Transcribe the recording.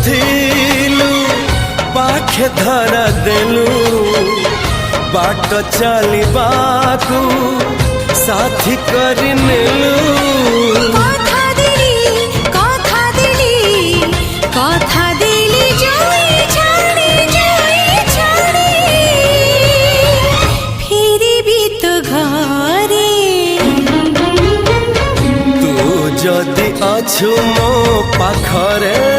थिलु पाखे धरा देलु बाट चलिबाकू साथी कर नेलु जदि अछु मो पाखरे